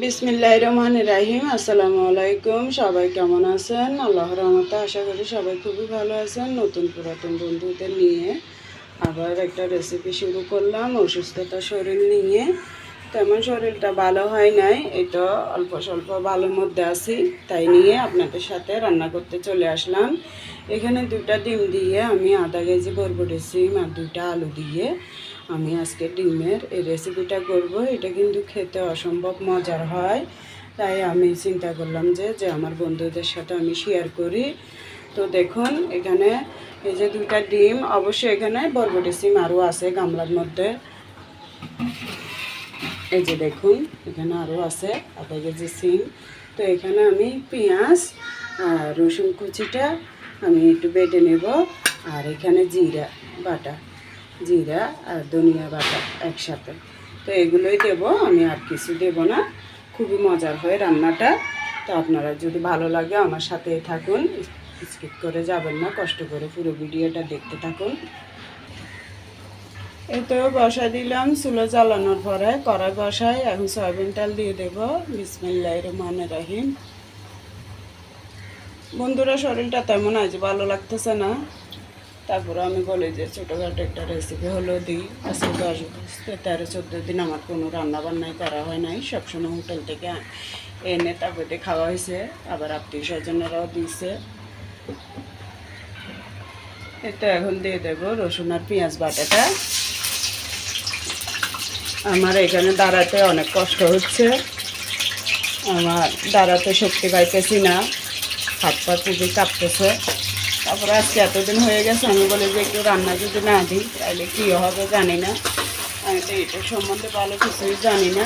বিসমিল্লাহির রহমানির রহিম। আসসালামু আলাইকুম। সবাই কেমন আছেন? আল্লাহর রহমতে আশা করি সবাই খুবই ভালো আছেন। নতুন পুরাতন বন্ধুদের নিয়ে আবার একটা রেসিপি শুরু করলাম অসুস্থতা শরীর নিয়ে। তেমন শরীরটা ভালো হয় নাই, এটা অল্প স্বল্প ভালোর মধ্যে আছি, তাই নিয়ে আপনাদের সাথে রান্না করতে চলে আসলাম। এখানে 2টা ডিম দিয়ে আমি আধা কেজি বরবটি সিম আর 2টা আলু দিয়ে আমি আজকে ডিমের এই রেসিপিটা করব। এটা কিন্তু খেতে অসম্ভব মজার হয়, তাই আমি চিন্তা করলাম যে আমার বন্ধুদের সাথে আমি শেয়ার করি। তো দেখুন এখানে এই যে 2টা ডিম, অবশ্যই এখানে বরবটি সিম আরও আছে গামলার মধ্যে। এই যে দেখুন এখানে আরও আছে আধা কেজি সিম। তো এখানে আমি পেঁয়াজ আর রসুন কুচিটা আমি একটু বেটে নেব, আর এখানে জিরা বাটা, জিরা আর ধনিয়া বাটা একসাথে। তো এগুলোই দেব, আমি আর কিছু দেব না। খুবই মজার হয় রান্নাটা। তো আপনারা যদি ভালো লাগে আমার সাথেই থাকুন, স্কিপ করে যাবেন না, কষ্ট করে পুরো ভিডিওটা দেখতে থাকুন। এই তো বসা দিলাম, চুলো জ্বালানোর পরে কড়াই বসাই। এখন সয়াবিন তেল দিয়ে দেব। বিসমিল্লাহির রহমানির রহিম। বন্ধুরা শরীরটা তেমন আজ ভালো লাগতেছে না, তারপরে আমি বলি যে ছোটোখাটো একটা রেসিপি হলো দিই। আজকে 13-14 দিন আমার কোনো রান্নাবান্নাই করা হয় নাই, সবসময় হোটেল থেকে এনে তারপরে খাওয়া হয়েছে, আবার আত্মীয় স্বজনেরাও দিয়েছে। এটা এখন দিয়ে দেবো রসুন আর পেঁয়াজ বাটাটা। আমার এখানে দাঁড়াতে অনেক কষ্ট হচ্ছে, আমার দাঁড়াতে শক্তি পাইতেছি না, হাত পা খুবই কাঁপতেছে। তারপরে আজকে এতদিন হয়ে গেছে, আমি বলি যে একটু রান্না যদি না দিই তাহলে কী হবে জানি না। আমি তো এটার সম্বন্ধে ভালো কিছুই জানি না,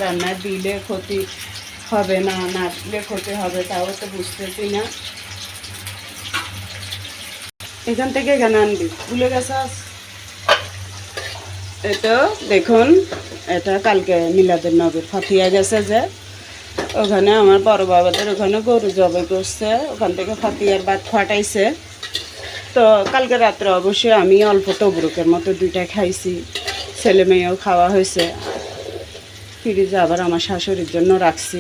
রান্না দিলে ক্ষতি হবে না, না দিলে ক্ষতি হবে তাও তো বুঝতেছি না। এখান থেকে এখানে আনবি, ভুলে গেছাস। এটা দেখুন, এটা কালকে মিলাদের নবীর ফাতিয়া গেছে, যে ওখানে আমার বড় বাবাদের ওখানে গরু জবাই করছে, ওখান থেকে ফাতিয়ার ভাত ফাটাইছে। তো কালকে রাত্রে অবশ্যই আমি অল্প তবরুকের মতো 2টা খাইছি, ছেলে মেয়েও খাওয়া হয়েছে। ফ্রিজে আবার আমার শাশুড়ির জন্য রাখছি।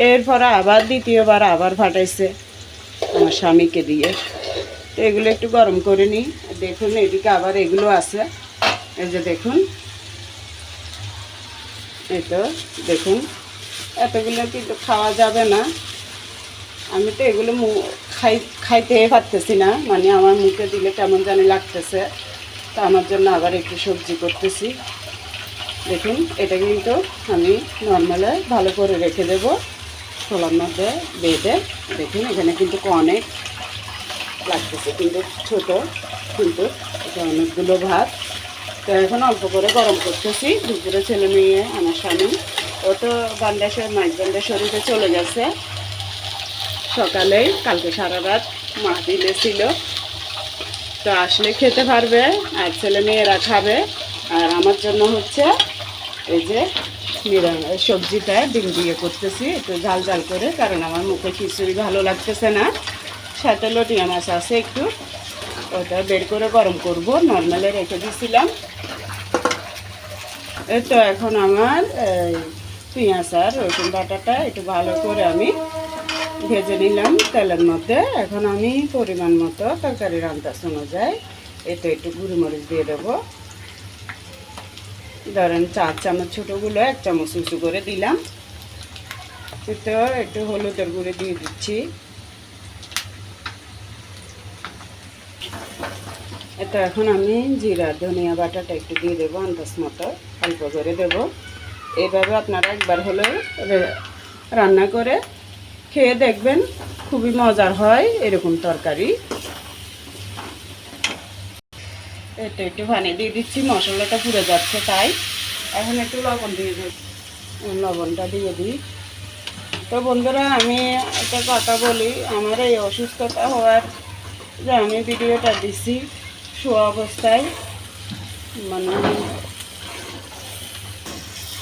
এরপরে আবার দ্বিতীয়বার আবার ফাটাইছে আমার স্বামীকে দিয়ে। তো এগুলো একটু গরম করে নিই। দেখুন এদিকে আবার এগুলো আছে, এই যে দেখুন, এই তো দেখুন, এতগুলো কিন্তু খাওয়া যাবে না। আমি তো এগুলো খাইতে পারতেছি না, মানে আমার মুখে দিলে কেমন জানি লাগতেছে। তো আমার জন্য আবার একটু সবজি করতেছি। দেখুন এটা কিন্তু আমি নর্মালে ভালো করে রেখে দেবো ছোলার মধ্যে বেঁধে। দেখুন এখানে কিন্তু অনেক লাগতেছে, কিন্তু ছোট, কিন্তু এটা অনেকগুলো ভাত। তো এখন অল্প করে গরম করতেছি। দুপুরে ছেলে মেয়ে আমার স্বামী ও তো বান্ডেশ্বরীতে চলে গেছে সকালেই, কালকে সারা রাত মা দিলে ছিল। তো আসলে খেতে পারবে, আর ছেলে মেয়েরা খাবে। আর আমার জন্য হচ্ছে এই যে সবজিটা ডিম দিয়ে করতেছি একটু ঝাল ঝাল করে, কারণ আমার মুখে খিচুড়ি ভালো লাগতেছে না। সাথে লটিয়া মাছ আছে একটু, ওটা বের করে গরম করব, নর্মালে রেখে দিয়েছিলাম। এই তো এখন আমার পেঁয়াজ আর রসুন বাটাটা একটু ভালো করে আমি ভেজে নিলাম তেলের মধ্যে। এখন আমি পরিমাণ মতো তরকারির আন্দাজ অনুযায়ী এতে একটু গুঁড়োমরিচ দিয়ে দেবো। ধরেন 4 চামচ ছোটোগুলো 1 চামচ উঁচু করে দিলাম। এতে একটু হলুদের গুঁড়ো দিয়ে দিচ্ছি। এটা এখন আমি জিরা ধনিয়া বাটাটা একটু দিয়ে দেবো আন্দাজ মতো, অল্প করে দেবো। এইভাবে আপনারা একবার হলেও রান্না করে খেয়ে দেখবেন, খুবই মজার হয় এরকম তরকারি। এটা একটু পানি দিয়ে দিচ্ছি, মশলাটা পুড়ে যাচ্ছে তাই। এখন একটু লবণ দিয়ে দিই, লবণটা দিয়ে দিই। তো বন্ধুরা আমি একটা কথা বলি, আমার এই অসুস্থতা হওয়ার যে আমি ভিডিওটা দিচ্ছি শোয়া অবস্থায়, মানে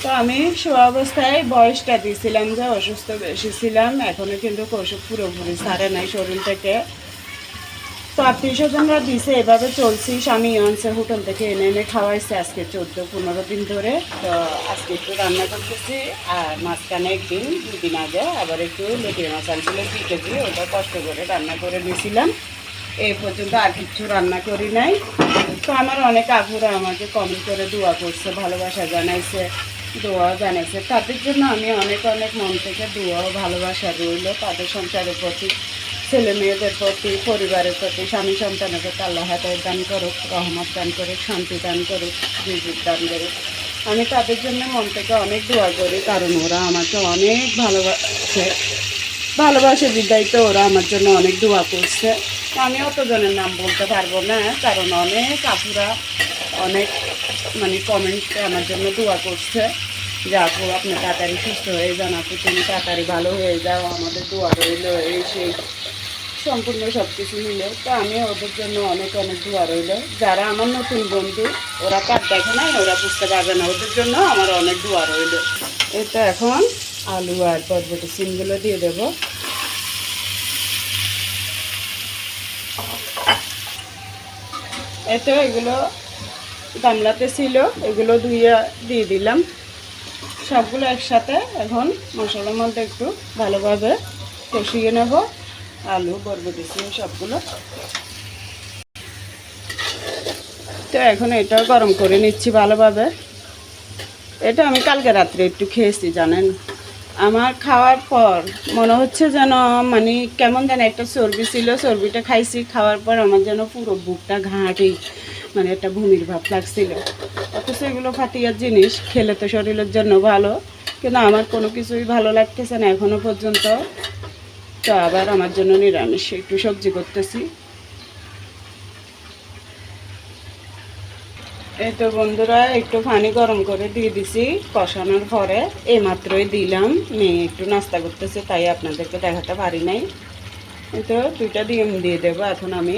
তো আমি শোয়া অবস্থায় বয়সটা দিয়েছিলাম যে অসুস্থ বেশি ছিলাম। এখনও কিন্তু ওষুধ পুরোপুরি ছাড়ে নাই শরীর থেকে। তো আত্মীয় স্বজনরা দিছে, এভাবে চলছি। স্বামী আনছে হোটেল থেকে এনে এনে খাওয়াইছে আজকে 14-15 দিন ধরে। তো আজকে একটু রান্না করতেছি, আর মাঝখানে একদিন 2 দিন আগে আবার একটু লুটিয়ে মাছ আনছিল 2 কেজি, ওটা কষ্ট করে রান্না করে দিয়েছিলাম। এই পর্যন্ত আর কিছু রান্না করি নাই। তো আমার অনেক আপুরা আমাকে কমেন্ট করে দোয়া করছে, ভালোবাসা জানাইছে, দোয়া জানাইছে। তাদের জন্য আমি অনেক অনেক মন থেকে দোয়া ও ভালোবাসা রইল। তাদের সংসারের প্রতি, ছেলে মেয়েদের প্রতি, পরিবারের প্রতি, স্বামী সন্তানের প্রতি আল্লাহ হায়াত দান করুক, রহমত দান করুক, শান্তি দান করুক, রিজিক দান করুক। আমি তাদের জন্য মন থেকে অনেক দোয়া করি, কারণ ওরা আমাকে অনেক ভালোবাসে বিদায় তো ওরা আমার জন্য অনেক দোয়া করছে। আমি অতজনের নাম বলতে পারবো না, কারণ অনেক আপুরা অনেক কমেন্টে আমার জন্য দোয়া করছে যে আপু আপনি তাড়াতাড়ি সুস্থ হয়ে যান, আপু তুমি তাড়াতাড়ি ভালো হয়ে যাও, আমাদের দোয়া রইল, এই সেই সম্পূর্ণ সব কিছু মিলে। তো আমি ওদের জন্য অনেক অনেক দোয়া রইল। যারা আমার নতুন বন্ধু, ওরা কার দেখে নাই, ওরা বুঝতে পারবে না, ওদের জন্য আমার অনেক দোয়া রইল। এটা এখন আলু আর বরবটি সিমগুলো দিয়ে দেবো। এতো এগুলো গামলাতে ছিল, এগুলো ধুইয়া দিয়ে দিলাম সবগুলো একসাথে। এখন মশলার মধ্যে একটু ভালোভাবে কষিয়ে নেব আলু বরবটি সিম সবগুলো। তো এখন এটা গরম করে নিচ্ছি ভালোভাবে। এটা আমি কালকে রাত্রে একটু খেয়েছি জানেন। আমার খাওয়ার পর মনে হচ্ছে যেন কেমন যেন একটা চর্বি ছিল, চর্বিটা খাইছি, খাওয়ার পর আমার যেন পুরো বুকটা ঘাঁটি একটা ভূমির ভাব লাগছিল। অথচ এগুলো ফাটিয়ার জিনিস, খেলে তো শরীরের জন্য ভালো, কিন্তু আমার কোনো কিছুই ভালো লাগতেছে না এখনো পর্যন্ত। তো আবার আমার জন্য নিরামিষ একটু সবজি করতেছি। এই তো বন্ধুরা একটু পানি গরম করে দিয়ে দিছি কষানোর পরে, এইমাত্রই দিলাম। মেয়ে একটু নাস্তা করতেছে, তাই আপনাদেরকে দেখাতে পারি নাই। এই তো 2টা ডিম দিয়ে দেবো এখন আমি।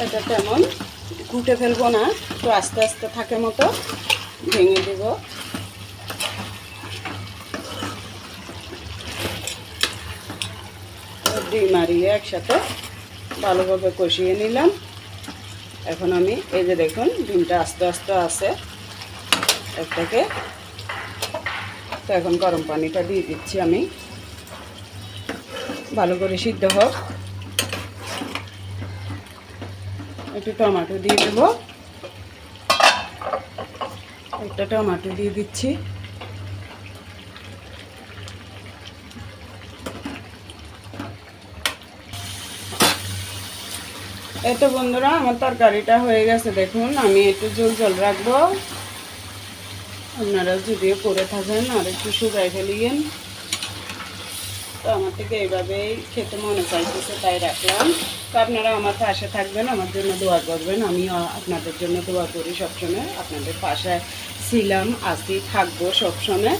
এটা তেমন ঘুটে ফেলবো না, তো আস্তে আস্তে থাকে মতো ভেঙে দেব। ডিম মারিয়ে একসাথে ভালোভাবে কষিয়ে নিলাম। এখন আমি এই যে দেখুন ডিমটা আস্তে আস্তে আছে একটাকে। তো এখন গরম পানিটা দিয়ে দিচ্ছি আমি, ভালো করে সিদ্ধ হোক। একটু টমেটো দিয়ে দেবো, একটা টমেটো দিয়ে দিচ্ছি। এই তো বন্ধুরা আমার তরকারিটা হয়ে গেছে দেখুন। আমি একটু জল জল রাখবো, আপনারা যদিও করে থাকেন আর একটু শুকাই ফেলিয়েন। তো আমার থেকে এইভাবেই খেতে মনে চাইতেছে তাই রাখলাম। তো আপনারা আমার পাশে থাকবেন, আমার জন্য দোয়া করবেন। আমি আপনাদের জন্য দোয়া করি সবসময়, আপনাদের পাশে ছিলাম, আছি, থাকবো সবসময়।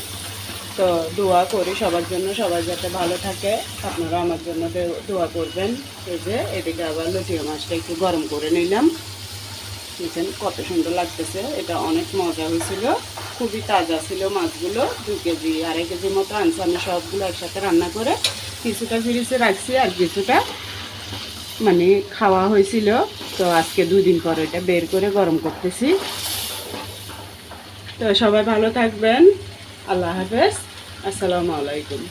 তো দোয়া করি সবার জন্য, সবাই যাতে ভালো থাকে। আপনারা আমার জন্য দোয়া করবেন। এই যে এদিকে আবার লুটিয়া মাছটা একটু গরম করে নিলাম, দেখছেন কত সুন্দর লাগতেছে। এটা অনেক মজা হয়েছিল, খুবই তাজা ছিল মাছগুলো। 2 কেজি 2.5 কেজি মতো আনছি আমি, সবগুলো একসাথে রান্না করে কিছুটা ফ্রিজে রাখছি আর কিছুটা খাওয়া হয়েছিল। তো আজকে 2 দিন পর এটা বের করে গরম করতেছি। তো সবাই ভালো থাকবেন, আল্লাহ হাফেজ, আসসালামু আলাইকুম।